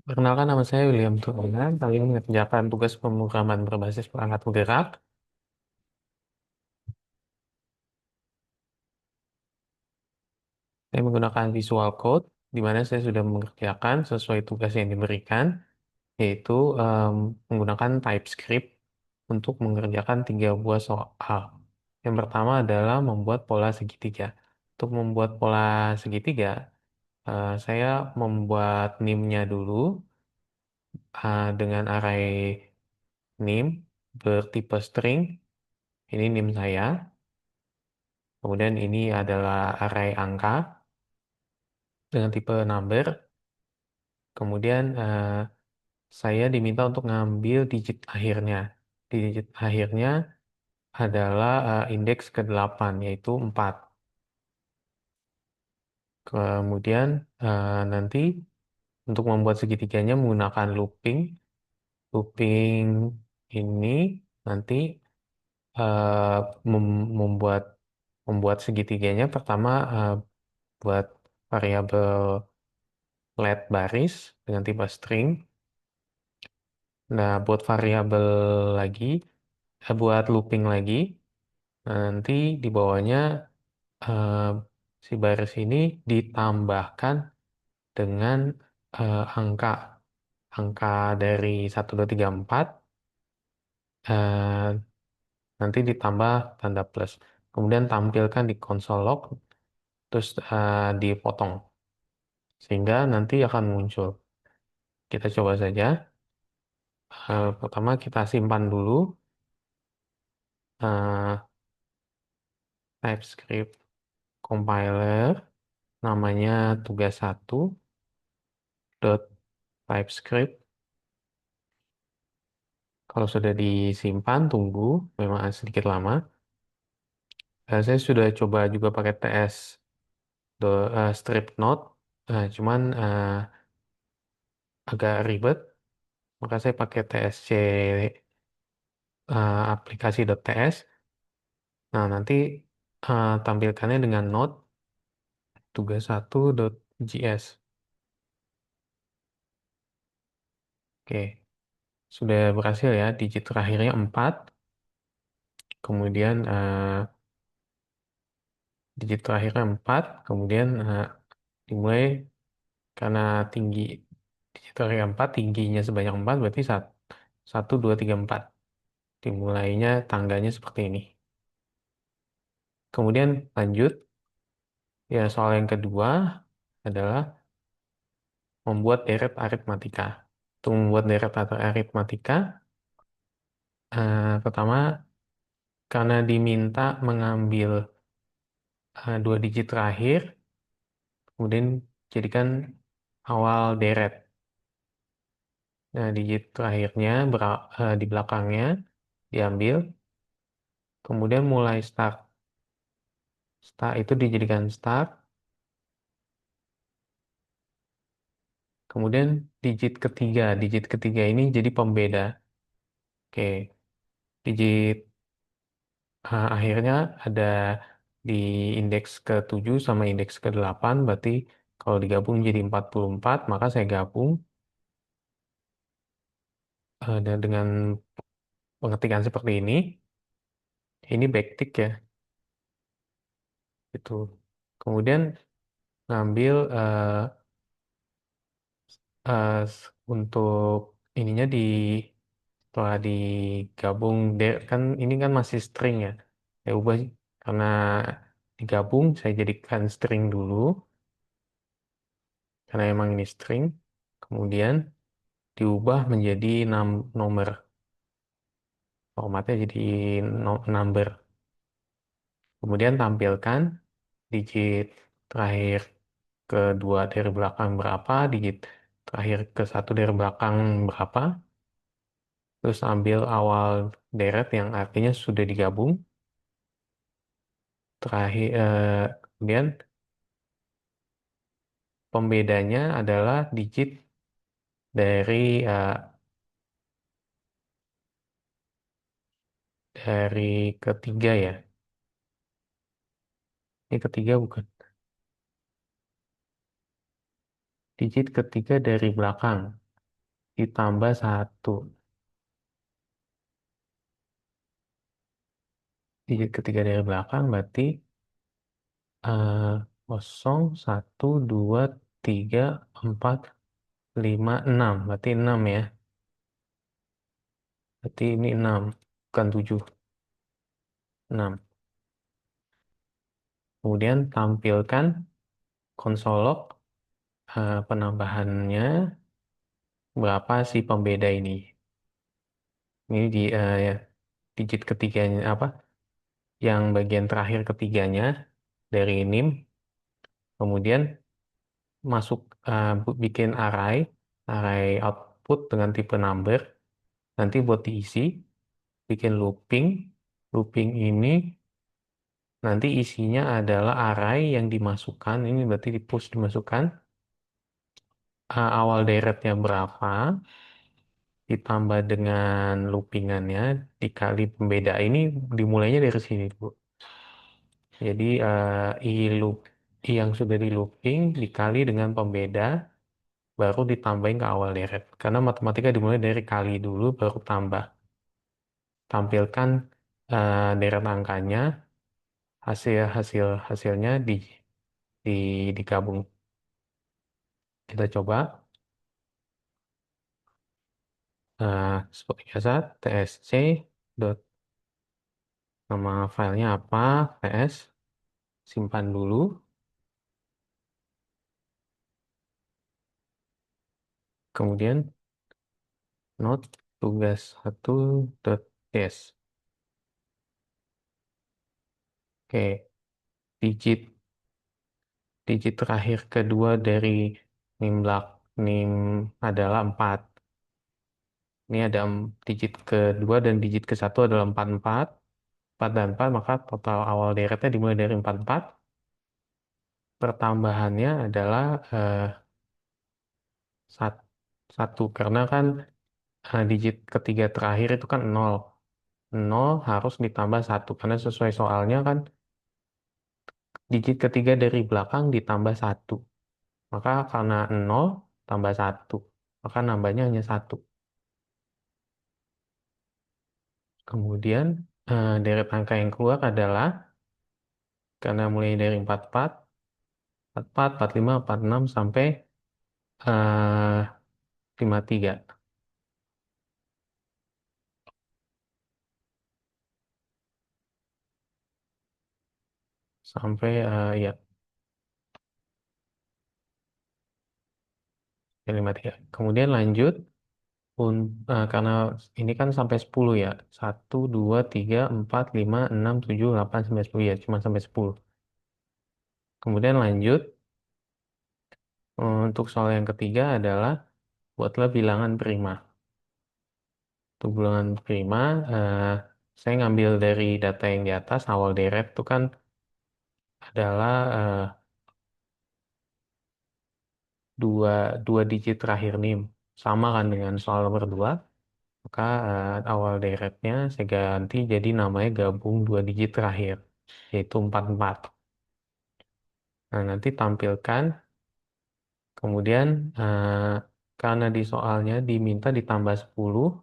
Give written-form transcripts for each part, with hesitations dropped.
Perkenalkan nama saya William Turuna. Kali ini mengerjakan tugas pemrograman berbasis perangkat bergerak. Saya menggunakan Visual Code, di mana saya sudah mengerjakan sesuai tugas yang diberikan, yaitu menggunakan TypeScript untuk mengerjakan 3 buah soal. Yang pertama adalah membuat pola segitiga. Untuk membuat pola segitiga, saya membuat NIM-nya dulu dengan array NIM bertipe string. Ini NIM saya. Kemudian ini adalah array angka dengan tipe number. Kemudian saya diminta untuk ngambil digit akhirnya. Digit akhirnya adalah indeks ke-8, yaitu 4. Kemudian nanti untuk membuat segitiganya menggunakan looping. Looping ini nanti eh, membuat segitiganya pertama buat variabel let baris dengan tipe string. Nah, buat variabel lagi, buat looping lagi, nanti di bawahnya eh, si baris ini ditambahkan dengan angka angka dari 1, 2, 3, 4, eh, nanti ditambah tanda plus. Kemudian tampilkan di console log, terus dipotong sehingga nanti akan muncul. Kita coba saja. Pertama kita simpan dulu eh, TypeScript compiler, namanya tugas 1 dot TypeScript. Kalau sudah disimpan, tunggu, memang sedikit lama. Saya sudah coba juga pakai TS strip node, cuman agak ribet, maka saya pakai TSC aplikasi.ts. Nah, nanti tampilkannya dengan node tugas 1.js. Oke, sudah berhasil ya, digit terakhirnya 4. Kemudian digit terakhirnya 4. Kemudian dimulai karena tinggi digit terakhir 4, tingginya sebanyak 4, berarti 1, 2, 3, 4. Dimulainya tangganya seperti ini. Kemudian lanjut, ya soal yang kedua adalah membuat deret aritmatika. Untuk membuat deret aritmatika, pertama karena diminta mengambil 2 digit terakhir, kemudian jadikan awal deret. Nah, digit terakhirnya di belakangnya diambil, kemudian mulai start. Start itu dijadikan start, kemudian digit ketiga ini jadi pembeda. Oke, digit akhirnya ada di indeks ke-7 sama indeks ke-8, berarti kalau digabung jadi 44, maka saya gabung dan dengan pengetikan seperti ini. Ini backtick ya, itu. Kemudian ngambil untuk ininya setelah digabung kan ini kan masih string ya. Saya ubah karena digabung saya jadikan string dulu karena emang ini string. Kemudian diubah menjadi nomor. Formatnya jadi number. Kemudian tampilkan digit terakhir kedua dari belakang berapa, digit terakhir ke 1 dari belakang berapa, terus ambil awal deret yang artinya sudah digabung. Terakhir, kemudian pembedanya adalah digit dari ketiga ya. Ini ketiga bukan. Digit ketiga dari belakang. ditambah satu. Digit ketiga dari belakang berarti eh, 0, 1, 2, 3, 4, 5, 6. Berarti 6 ya. Berarti ini 6, bukan 7. 6. Kemudian tampilkan konsol log penambahannya berapa si pembeda ini. Ini di ya, digit ketiganya apa? Yang bagian terakhir ketiganya dari NIM. Kemudian masuk bikin array output dengan tipe number. Nanti buat diisi, bikin looping. Looping ini nanti isinya adalah array yang dimasukkan. Ini berarti di push dimasukkan. Awal deretnya berapa, ditambah dengan loopingannya, dikali pembeda. Ini dimulainya dari sini, Bu. Jadi i loop i yang sudah di looping dikali dengan pembeda, baru ditambahin ke awal deret. Karena matematika dimulai dari kali dulu, baru tambah. Tampilkan deret angkanya, hasilnya di digabung. Kita coba. Seperti biasa, tsc dot nama filenya apa, ps, simpan dulu. Kemudian note tugas satu dot yes. Oke, digit digit terakhir kedua dari nim adalah 4. Ini ada digit kedua dan digit ke satu adalah 44. 4 dan 4, maka total awal deretnya dimulai dari 44. Pertambahannya adalah sat- satu, karena kan digit ketiga terakhir itu kan 0. 0 harus ditambah satu, karena sesuai soalnya kan digit ketiga dari belakang ditambah satu. Maka karena 0 tambah satu, maka nambahnya hanya satu. Kemudian deret angka yang keluar adalah, karena mulai dari 44, 44, 45, 46 sampai eh, 53. Sampai ya 53. Kemudian lanjut, karena ini kan sampai 10 ya. 1, 2, 3, 4, 5, 6, 7, 8, 9, 10 ya. Cuma sampai 10. Kemudian lanjut, untuk soal yang ketiga adalah buatlah bilangan prima. Untuk bilangan prima, saya ngambil dari data yang di atas, awal deret itu kan adalah dua, dua digit terakhir NIM. Sama kan dengan soal nomor 2. Maka awal deretnya saya ganti jadi namanya gabung dua digit terakhir, yaitu 44. Nah, nanti tampilkan, kemudian karena di soalnya diminta ditambah 10,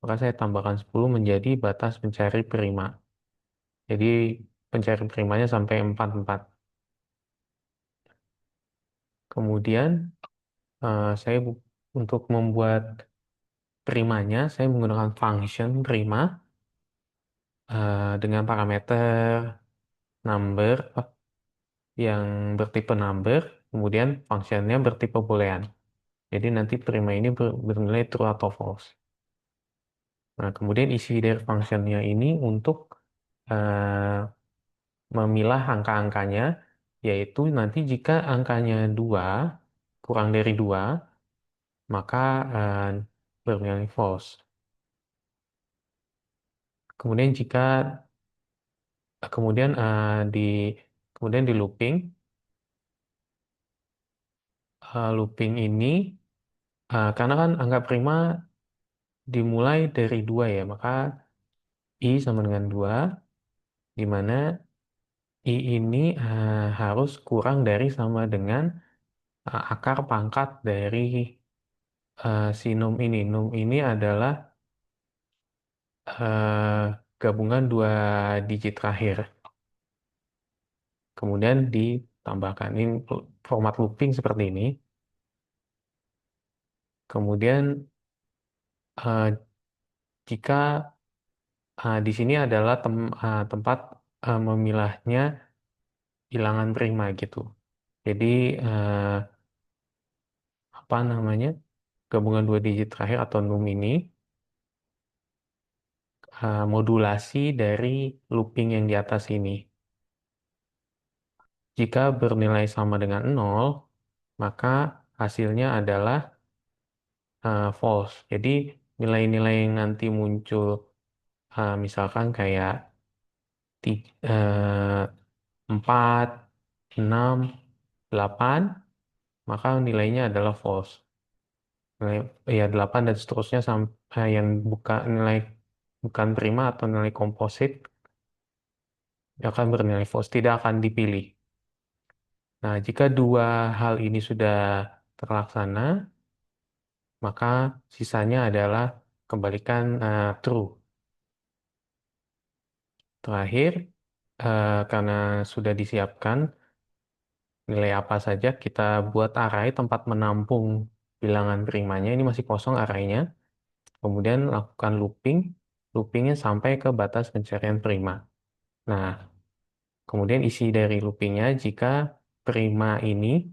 maka saya tambahkan 10 menjadi batas pencari prima. Jadi pencari primanya sampai 44. Kemudian untuk membuat primanya, saya menggunakan function prima dengan parameter number yang bertipe number, kemudian functionnya bertipe boolean. Jadi nanti prima ini bernilai true atau false. Nah, kemudian isi dari functionnya ini untuk eh, memilah angka-angkanya, yaitu nanti jika angkanya 2 kurang dari 2, maka bernilai false. Kemudian jika kemudian kemudian di looping, looping ini karena kan angka prima dimulai dari 2 ya, maka I sama dengan 2, di mana I ini harus kurang dari sama dengan akar pangkat dari si num ini adalah gabungan dua digit terakhir. Kemudian ditambahkan ini format looping seperti ini. Kemudian eh, jika di sini adalah tempat memilahnya bilangan prima gitu. Jadi eh, apa namanya gabungan dua digit terakhir atau num ini modulasi dari looping yang di atas ini. Jika bernilai sama dengan nol, maka hasilnya adalah false. Jadi nilai-nilai yang nanti muncul misalkan kayak 4, 6, 8, maka nilainya adalah false. Nilai ya 8 dan seterusnya sampai yang nilai bukan prima atau nilai komposit akan bernilai false, tidak akan dipilih. Nah, jika dua hal ini sudah terlaksana, maka sisanya adalah kembalikan true. Terakhir, karena sudah disiapkan nilai apa saja, kita buat array tempat menampung bilangan primanya. Ini masih kosong arraynya. Kemudian lakukan looping, loopingnya sampai ke batas pencarian prima. Nah, kemudian isi dari loopingnya jika prima ini,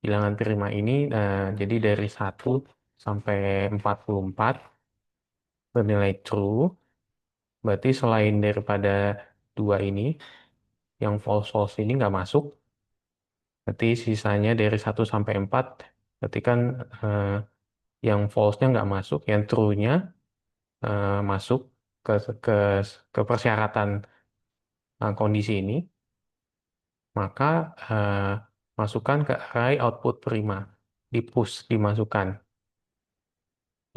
bilangan prima ini, jadi dari 1 sampai 44 bernilai true, berarti selain daripada dua ini, yang false-false ini nggak masuk, berarti sisanya dari 1 sampai 4, berarti kan eh, yang false-nya nggak masuk, yang true-nya masuk ke, ke, ke persyaratan kondisi ini, maka eh, masukkan ke array output prima, di push, dimasukkan.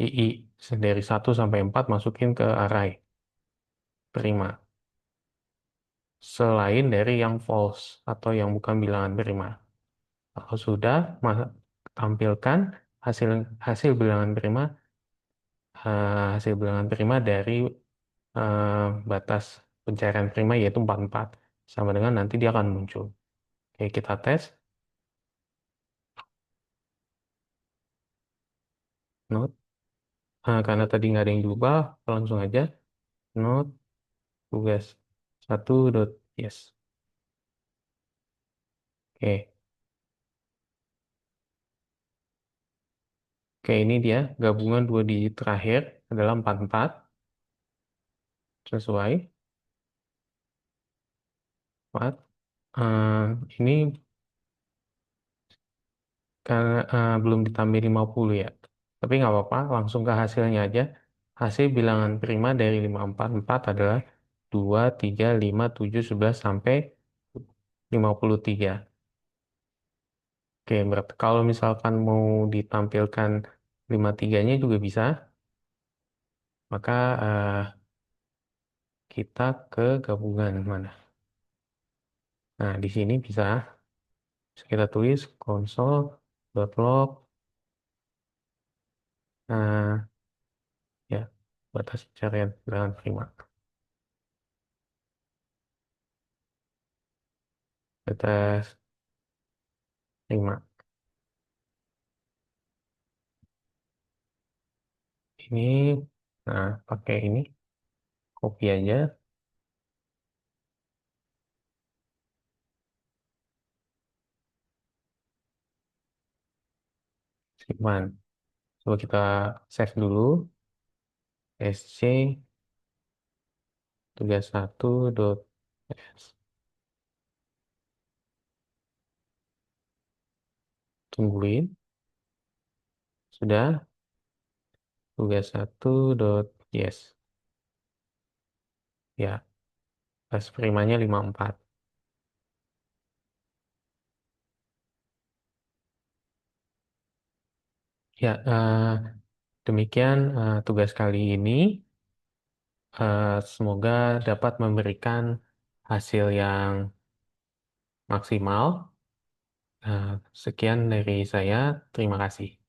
II dari 1 sampai 4 masukin ke array prima. Selain dari yang false atau yang bukan bilangan prima. Kalau sudah, tampilkan hasil hasil bilangan prima hasil bilangan prima dari eh, batas pencarian prima yaitu 44. Sama dengan nanti dia akan muncul. Oke, kita tes. Note. Karena tadi nggak ada yang diubah, langsung aja. Note tugas 1. Yes. Oke. Oke, ini dia gabungan dua digit terakhir adalah 44 sesuai 4. Ini karena belum ditambah 50 ya. Tapi nggak apa-apa, langsung ke hasilnya aja. Hasil bilangan prima dari 544 adalah 2, 3, 5, 7, 11 sampai 53. Oke, berarti kalau misalkan mau ditampilkan 53-nya juga bisa, maka kita ke gabungan mana? Nah, di sini bisa kita tulis console.log, nah, ya, batas pencarian bilangan prima. Batas prima. Ini, nah, pakai ini, copy aja, simpan. Coba kita save dulu, sc tugas 1.s. Tungguin, sudah, tugas 1.yes. Ya, pas primanya 54. Ya, demikian tugas kali ini. Semoga dapat memberikan hasil yang maksimal. Sekian dari saya, terima kasih.